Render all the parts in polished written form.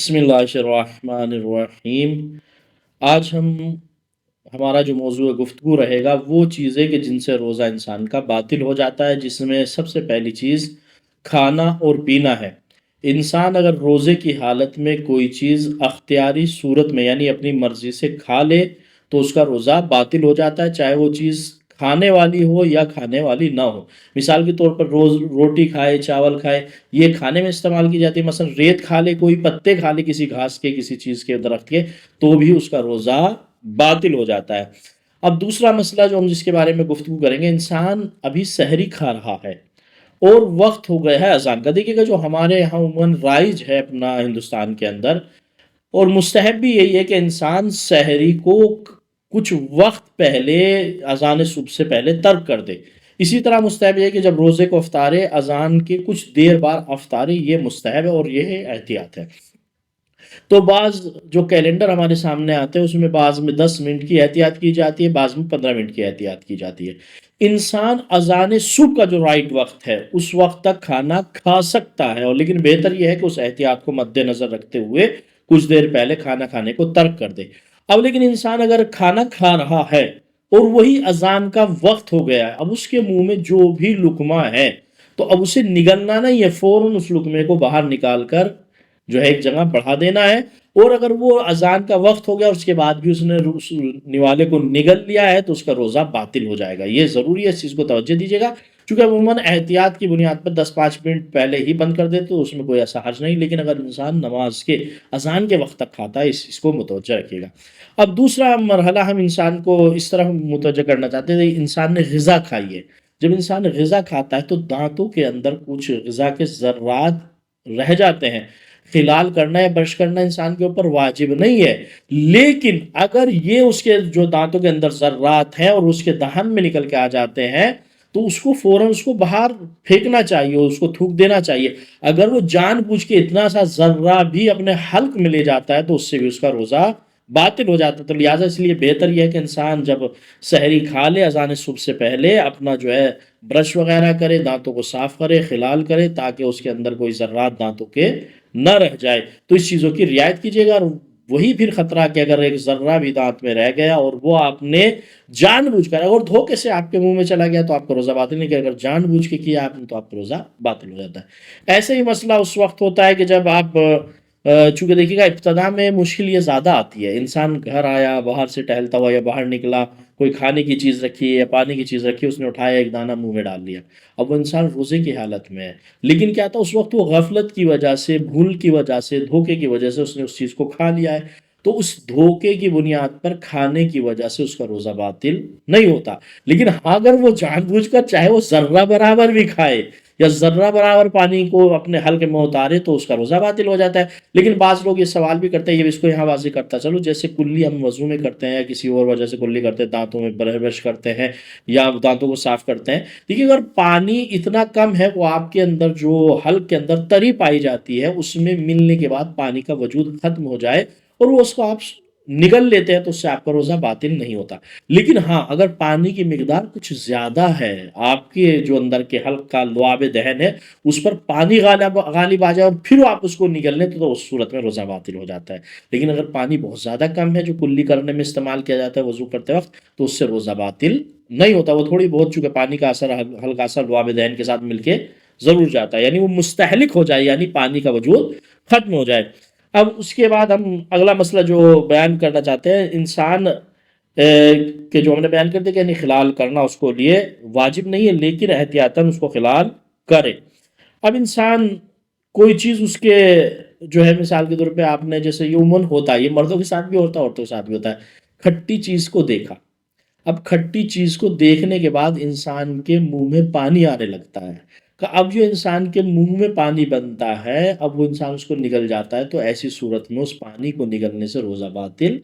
बिस्मिल्लाहिर्रहमानिर्रहीम। आज हमारा जो मौजूद गुफ्तगू रहेगा वो चीज़ें कि जिनसे रोज़ा इंसान का बातिल हो जाता है, जिसमें सबसे पहली चीज़ खाना और पीना है। इंसान अगर रोज़े की हालत में कोई चीज़ अख्तियारी सूरत में यानी अपनी मर्ज़ी से खा ले तो उसका रोज़ा बातिल हो जाता है, चाहे वो चीज़ खाने वाली हो या खाने वाली ना हो। मिसाल के तौर पर रोज़ रोटी खाए, चावल खाए, ये खाने में इस्तेमाल की जाती है। मसलन रेत खा ले, कोई पत्ते खा ले किसी घास के, किसी चीज़ के, दरख्त के, तो भी उसका रोज़ा बातिल हो जाता है। अब दूसरा मसला जो हम जिसके बारे में गुफ्तगू करेंगे, इंसान अभी सहरी खा रहा है और वक्त हो गया है अजान का। देखिएगा जो हमारे यहाँ उमूमन राइज है अपना हिंदुस्तान के अंदर, और मुस्तहब भी यही है कि इंसान सहरी को कुछ वक्त पहले, अजान सुबह से पहले तर्क कर दे। इसी तरह मुस्तहब है कि जब रोज़े को अफ्तारे, अजान के कुछ देर बाद अफ्तारे, ये मुस्तहब है और ये एहतियात है। तो बाज़ जो कैलेंडर हमारे सामने आते हैं उसमें बाज़ में 10 मिनट की एहतियात की जाती है, बाज़ में 15 मिनट की एहतियात की जाती है। इंसान अज़ान सुबह का जो राइट वक्त है उस वक्त तक खाना खा सकता है, और लेकिन बेहतर यह है कि उस एहतियात को मद्देनज़र रखते हुए कुछ देर पहले खाना खाने को तर्क कर दे। अब लेकिन इंसान अगर खाना खा रहा है और वही अजान का वक्त हो गया है, अब उसके मुंह में जो भी लुकमा है तो अब उसे निगलना नहीं है, फौरन उस लुकमे को बाहर निकाल कर जो है एक जगह बढ़ा देना है। और अगर वो अजान का वक्त हो गया और उसके बाद भी उसने उस निवाले को निगल लिया है तो उसका रोज़ा बातिल हो जाएगा। ये ज़रूरी है, इस चीज़ को तवज्जो दीजिएगा। चूंकि अमूमन एहतियात की बुनियाद पर 10-5 मिनट पहले ही बंद कर दे तो उसमें कोई ऐसा हर्ज नहीं, लेकिन अगर इंसान नमाज के अजान के वक्त तक खाता है, इसको मुतवज्जो रखिएगा। अब दूसरा मरहला हम इंसान को इस तरह मुतवज्जो करना चाहते हैं, इंसान ने ग़िज़ा खाई है। जब इंसान ग़िज़ा खाता है तो दांतों के अंदर कुछ ग़िज़ा के ज़र्रात रह जाते हैं। खिलाल करना या ब्रश करना इंसान के ऊपर वाजिब नहीं है, लेकिन अगर ये उसके जो दांतों के अंदर ज़र्रात हैं और उसके दहन में निकल के आ जाते हैं तो उसको फौरन उसको बाहर फेंकना चाहिए, उसको थूक देना चाहिए। अगर वो जानबूझ के इतना सा ज़र्रा भी अपने हल्क में ले जाता है तो उससे भी उसका रोज़ा बातिल हो जाता है। तो लिहाजा इसलिए बेहतर यह है कि इंसान जब सहरी खा ले अजान सुबह से पहले अपना जो है ब्रश वगैरह करे, दांतों को साफ करे, खिलाल करे, ताकि उसके अंदर कोई ज़र्रात दांतों के न रह जाए। तो इस चीज़ों की रियायत कीजिएगा। और वही फिर खतरा कि अगर एक ज़र्रा भी दांत में रह गया और वो आपने जानबूझकर, अगर धोखे से आपके मुंह में चला गया तो आपका रोज़ा बातिल नहीं किया, अगर जानबूझ के किया आपने तो आपका रोज़ा बातिल हो जाता है। ऐसे ही मसला उस वक्त होता है कि जब आप चूंकि देखिएगा इब्तदा में मुश्किल ये ज़्यादा आती है। इंसान घर आया, बाहर से टहलता हुआ या बाहर निकला, कोई खाने की चीज़ रखी है या पानी की चीज़ रखी है, उसने उठाया, एक दाना मुंह में डाल लिया। अब वो इंसान रोज़े की हालत में है, लेकिन क्या था उस वक्त वो गफलत की वजह से, भूल की वजह से, धोखे की वजह से उसने उस चीज़ को खा लिया है। तो उस धोखे की बुनियाद पर खाने की वजह से उसका रोज़ा बातिल नहीं होता। लेकिन हाँ, अगर वो जानबूझकर चाहे वो ज़र्रा बराबर भी खाए या ज़र्रा बराबर पानी को अपने हल्के में उतारे तो उसका रोज़ा बातिल हो जाता है। लेकिन बाज़ लोग ये सवाल भी करते हैं, ये इसको यहाँ वाज़ेह करता चलो, जैसे कुल्ली हम वज़ू में करते हैं या किसी और वजह से कुल्ली करते हैं, दांतों में ब्रश करते हैं या दांतों को साफ करते हैं। देखिए अगर पानी इतना कम है वो आपके अंदर जो हल्क के अंदर तरी पाई जाती है उसमें मिलने के बाद पानी का वजूद खत्म हो जाए और वो उसको आप निगल लेते हैं तो उससे आपका रोज़ा बातिल नहीं होता। लेकिन हाँ, अगर पानी की मिकदार कुछ ज़्यादा है, आपके जो अंदर के हल्क का लुआब दहन है उस पर पानी गालिब आ जाए और फिर आप उसको निगल लें तो उस सूरत में रोज़ा बातिल हो जाता है। लेकिन अगर पानी बहुत ज़्यादा कम है जो कुल्ली करने में इस्तेमाल किया जाता है वज़ू करते वक्त, तो उससे रोज़ा बातिल नहीं होता। वो थोड़ी बहुत चूंकि पानी का असर हल्का सा लुआब दहन के साथ मिलके ज़रूर जाता है, यानी वो मुस्तहलिक हो जाए, यानी पानी का वजूद खत्म हो जाए। अब उसके बाद हम अगला मसला जो बयान करना चाहते हैं, इंसान के जो हमने बयान कर दिया कि यानी खिलाल करना उसको लिए वाजिब नहीं है, लेकिन एहतियातन उसको खिलाल करे। अब इंसान कोई चीज़ उसके जो है, मिसाल के तौर पे आपने, जैसे ये उमूमन होता है, ये मर्दों के साथ भी होता है, औरतों के साथ भी होता है, खट्टी चीज़ को देखा। अब खट्टी चीज़ को देखने के बाद इंसान के मुंह में पानी आने लगता है। अब जो इंसान के मुंह में पानी बनता है, अब वो इंसान उसको निगल जाता है, तो ऐसी सूरत में उस पानी को निगलने से रोज़ा बातिल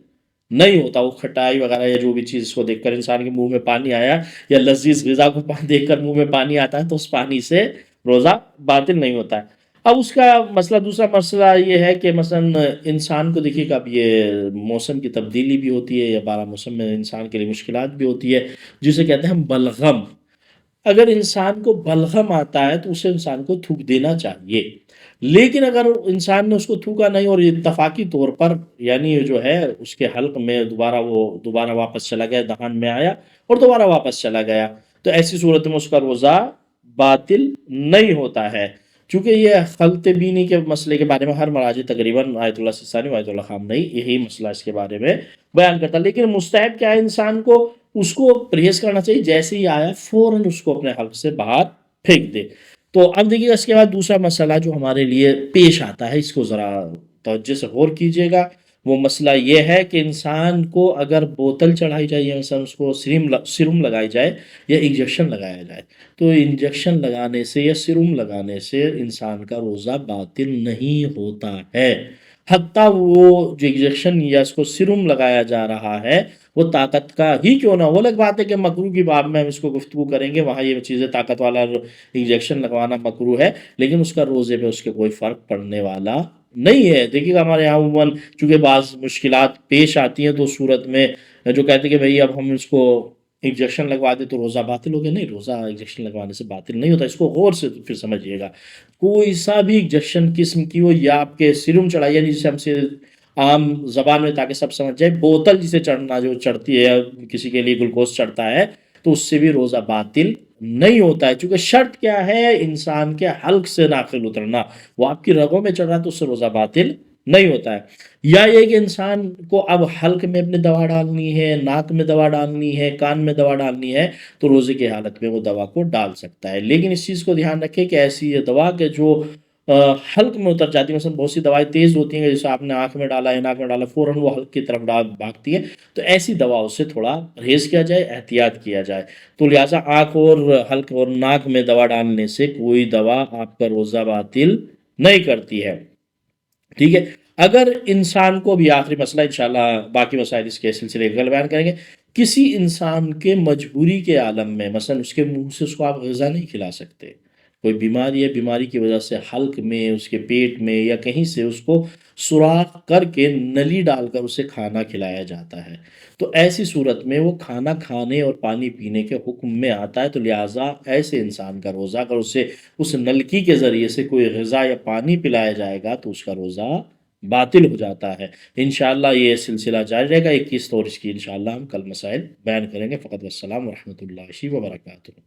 नहीं होता। वो खटाई वगैरह या जो भी चीज़ को देखकर इंसान के मुंह में पानी आया या लजीज ग़िज़ा को देखकर मुंह में पानी आता है तो उस पानी से रोज़ा बातिल नहीं होता है। अब उसका मसला, दूसरा मसला ये है कि मसलन इंसान को देखिए अब ये मौसम की तब्दीली भी होती है या बारह मौसम में इंसान के लिए मुश्किलात भी होती है, जिसे कहते हैं हम बलगम। अगर इंसान को बलगम आता है तो उसे इंसान को थूक देना चाहिए। لیکن اگر انسان نے اس کو تھوکا نہیں اور اتفاقی طور پر یعنی جو ہے اس کے حلق میں دوبارہ واپس چلا گیا، دہان میں آیا اور دوبارہ واپس چلا گیا، تو ایسی صورت میں اس کا روزہ باطل نہیں ہوتا ہے۔ چونکہ یہ خلط بینی کے مسئلے کے بارے میں ہر مراجع تقریباً آیت اللہ سستانی و آیت اللہ خامنئی یہی مسئلہ اس کے بارے میں بیان کرتا ہے۔ لیکن مستحب کیا ہے، انسان کو اس کو پرہیز کرنا چاہیے، جیسے ہی آیا فوراً اس کو اپنے حلق سے باہر پھینک دے۔ تو اب دیکھیے اس کے بعد دوسرا مسئلہ جو ہمارے لیے پیش آتا ہے، اس کو ذرا توجہ سے غور کیجیے گا۔ وہ مسئلہ یہ ہے کہ انسان کو اگر بوتل چڑھائی جائے یا انسان اس کو سیروم لگائی جائے یا انجیکشن لگایا جائے، تو انجیکشن لگانے سے یا سیروم لگانے سے انسان کا روزہ باطل نہیں ہوتا ہے۔ حتیٰ وہ جو انجیکشن یا اس کو سیروم لگایا جا رہا ہے وہ طاقت کا ہی کیوں نہ ہو، الگ بات ہے کہ مکروہ کی باب میں ہم اس کو گفتگو کریں گے، وہاں یہ چیزیں طاقت والا انجیکشن لگوانا مکروہ ہے، لیکن اس کا روزے پہ اس کے کوئی فرق پڑنے والا نہیں ہے۔ دیکھیے گا ہمارے یہاں عموماً چونکہ بعض مشکلات پیش آتی ہیں تو صورت میں جو کہتے ہیں کہ بھئی اب ہم اس کو انجیکشن لگوا دیں تو روزہ باطل ہو گیا، نہیں، روزہ انجیکشن لگوانے سے باطل نہیں ہوتا، اس کو غور سے پھر سمجھیے گا۔ کوئی سا بھی انجیکشن قسم کی ہو یا آپ کے سیروم چڑھائی، یعنی جسے ہم سے عام زبان میں تاکہ سب سمجھ جائے، بوتل جسے چڑھنا جو چڑھتی ہے یا کسی کے لیے گلوکوز چڑھتا ہے تو اس سے بھی روزہ باطل نہیں ہوتا ہے، چونکہ شرط کیا ہے، انسان کے حلق سے داخل اترنا، وہ آپ کی رگوں میں چڑھ رہا ہے تو اس سے روزہ باطل نہیں ہوتا ہے۔ یا یہ کہ انسان کو اب حلق میں اپنے دوا ڈالنی ہے، ناک میں دوا ڈالنی ہے، کان میں دوا ڈالنی ہے، تو روزے کی حالت میں وہ دوا کو ڈال سکتا ہے۔ لیکن اس چیز کو دھیان رکھے کہ ایسی یہ دوا کہ جو حلق میں اتر جاتی ہے، مثلا بہت سی دوائیں تیز ہوتی ہیں جیسے آپ نے آنکھ میں ڈالا ہے، ناک میں ڈالا، فوراً وہ حلق کی طرف بھاگتی ہے، تو ایسی دواؤں سے تھوڑا پرہیز کیا جائے، احتیاط کیا جائے۔ تو لہٰذا آنکھ اور حلق اور ناک میں دوا ڈالنے سے کوئی دوا آپ کا روزہ باطل نہیں کرتی ہے، ٹھیک ہے۔ اگر انسان کو بھی آخری مسئلہ، انشاءاللہ باقی مسائل اس کے سلسلے کل بیان کریں گے، کسی انسان کے مجبوری کے عالم میں مثلا اس کے منہ سے اس کو آپ غذا نہیں کھلا سکتے، کوئی بیماری ہے، بیماری کی وجہ سے حلق میں، اس کے پیٹ میں یا کہیں سے اس کو سوراخ کر کے نلی ڈال کر اسے کھانا کھلایا جاتا ہے، تو ایسی صورت میں وہ کھانا کھانے اور پانی پینے کے حکم میں آتا ہے، تو لہٰذا ایسے انسان کا روزہ اگر اسے اس نلکی کے ذریعے سے کوئی غذا یا پانی پلایا جائے گا تو اس کا روزہ باطل ہو جاتا ہے۔ انشاءاللہ یہ سلسلہ جاری رہے گا، 21 اور اس کی انشاءاللہ ہم کل مسائل بیان کریں گے۔ فقط والسلام ورحمۃ اللہ وبرکاتہ۔